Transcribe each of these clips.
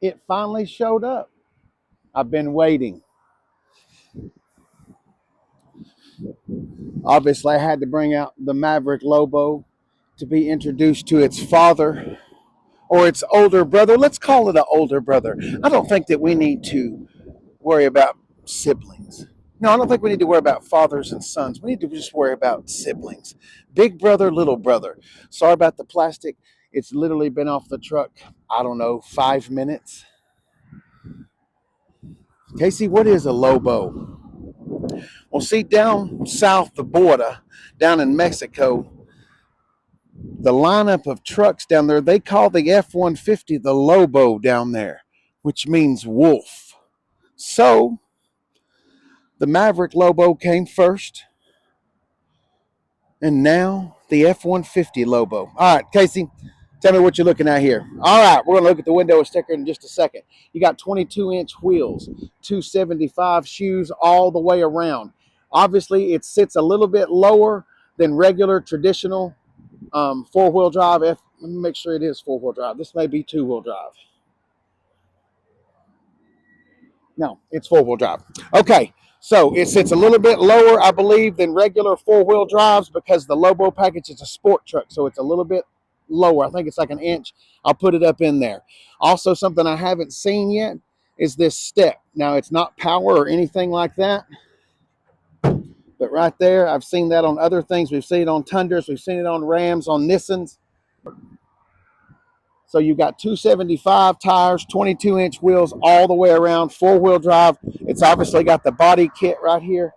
It finally showed up. I've been waiting. Obviously, I had to bring out the Maverick Lobo to be introduced to its father or its older brother. Let's call it an older brother. I don't think that we need to worry about siblings. No, I don't think we need to worry about fathers and sons. We need to just worry about siblings. Big brother, little brother. Sorry about the plastic. It's literally been off the truck, I don't know, 5 minutes. Casey, what is a Lobo? Well, see, down south the border, down in Mexico, the lineup of trucks down there, they call the F-150 the Lobo down there, which means wolf. So the Maverick Lobo came first, and now the F-150 Lobo. All right, Casey, tell me what you're looking at here. All right, we're going to look at the window sticker in just a second. You got 22-inch wheels, 275 shoes all the way around. Obviously, it sits a little bit lower than regular traditional four-wheel drive. Let me make sure it is four-wheel drive. This may be two-wheel drive. No, it's four-wheel drive. Okay, so it sits a little bit lower, I believe, than regular four-wheel drives because the Lobo package is a sport truck, so it's a little bit lower. I think it's like an inch. I'll put it up in there. Also, something I haven't seen yet is this step. Now, it's not power or anything like that, but right there, I've seen that on other things. We've seen it on Tundras. We've seen it on Rams, on Nissans. So you got 275 tires, 22-inch wheels all the way around, four-wheel drive. It's obviously got the body kit right here.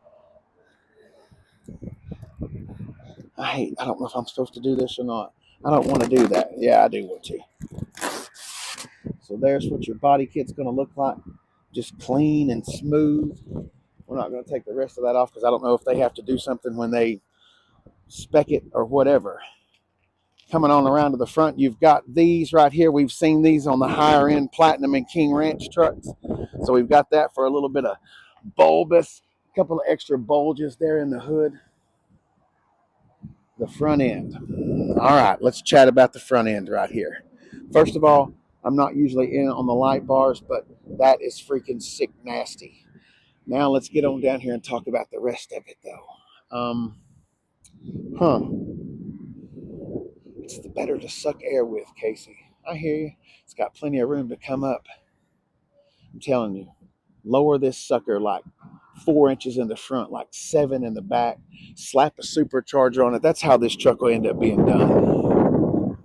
I don't know if I'm supposed to do this or not. I don't want to do that. Yeah, I do want to. So there's what your body kit's going to look like. Just clean and smooth. We're not going to take the rest of that off because I don't know if they have to do something when they spec it or whatever. Coming on around to the front, you've got these right here. We've seen these on the higher end Platinum and King Ranch trucks. So we've got that for a little bit of bulbous, a couple of extra bulges there in the hood. The front end. All right, let's chat about the front end right here. First of all, I'm not usually in on the light bars, but that is freaking sick nasty. Now let's get on down here and talk about the rest of it though. It's better to suck air with, Casey. I hear you. It's got plenty of room to come up. I'm telling you, lower this sucker like 4 inches in the front, like 7 in the back. Slap a supercharger on it. That's how this truck will end up being done.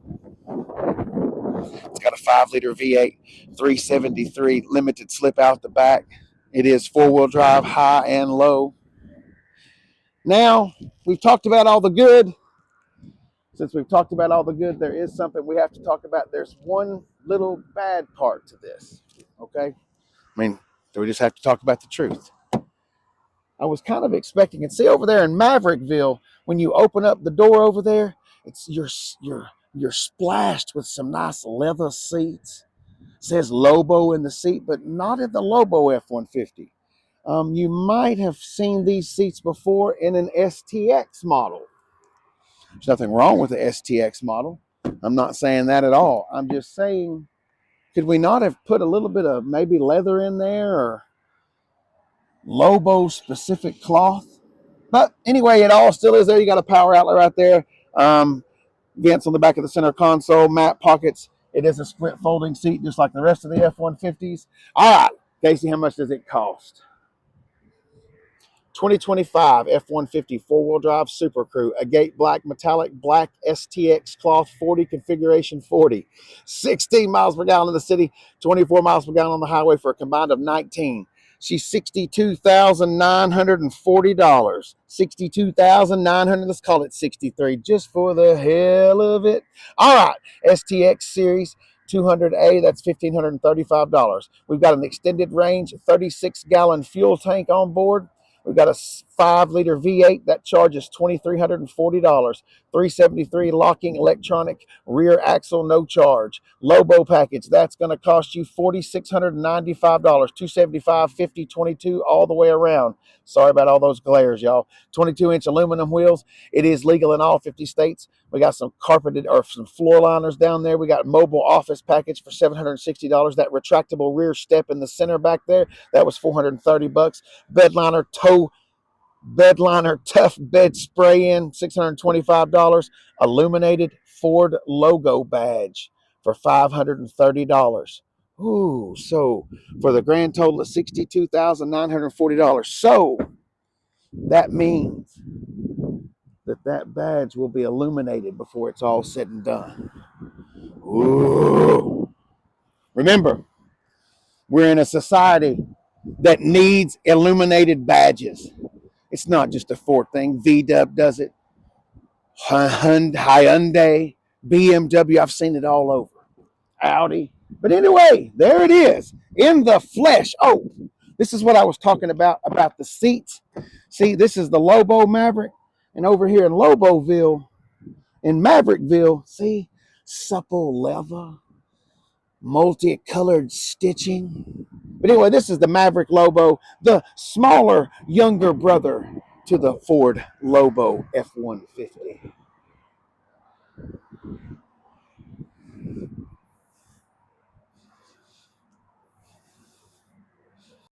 It's got a 5-liter V8, 373 limited slip out the back. It is four-wheel drive, high and low. Now, we've talked about all the good. Since we've talked about all the good, there is something we have to talk about. There's one little bad part to this, okay? I mean, we just have to talk about the truth. I was kind of expecting, and see over there in Maverickville, when you open up the door over there, it's you're splashed with some nice leather seats. It says Lobo in the seat, but not in the Lobo F-150. You might have seen these seats before in an STX model. There's nothing wrong with the STX model. I'm not saying that at all. I'm just saying, could we not have put a little bit of maybe leather in there or Lobo specific cloth? But anyway, it all still is there. You got a power outlet right there. Vents on the back of the center console, mat pockets. It is a split folding seat just like the rest of the F-150s. All right, Casey, how much does it cost? 2025 F-150 four-wheel drive Super Crew, agate black metallic black STX cloth 40 configuration 40, 16 miles per gallon in the city, 24 miles per gallon on the highway for a combined of 19. She's $62,940. $62,900. Let's call it 63 just for the hell of it. All right, STX series 200A, that's $1,535. We've got an extended range 36-gallon fuel tank on board. We've got a 5-liter V8 that charges $2,340. 373 locking electronic rear axle, no charge. Lobo package, that's going to cost you $4,695. 275, 50, 22, all the way around. Sorry about all those glares, y'all. 22-inch aluminum wheels. It is legal in all 50 states. We got some carpeted or some floor liners down there. We got mobile office package for $760. That retractable rear step in the center back there, that was $430. Bedliner tough bed spray in, $625. Illuminated Ford logo badge for $530. Ooh, so for the grand total of $62,940. So that means that badge will be illuminated before it's all said and done. Ooh. Remember, we're in a society that needs illuminated badges. It's not just a Ford thing. VW does it. Hyundai, BMW. I've seen it all over. Audi. But anyway, there it is in the flesh. Oh, this is what I was talking about the seats. See, this is the Lobo Maverick. And over here in Loboville, in Maverickville, see, supple leather, multicolored stitching. But anyway, this is the Maverick Lobo, the smaller, younger brother to the Ford Lobo F-150.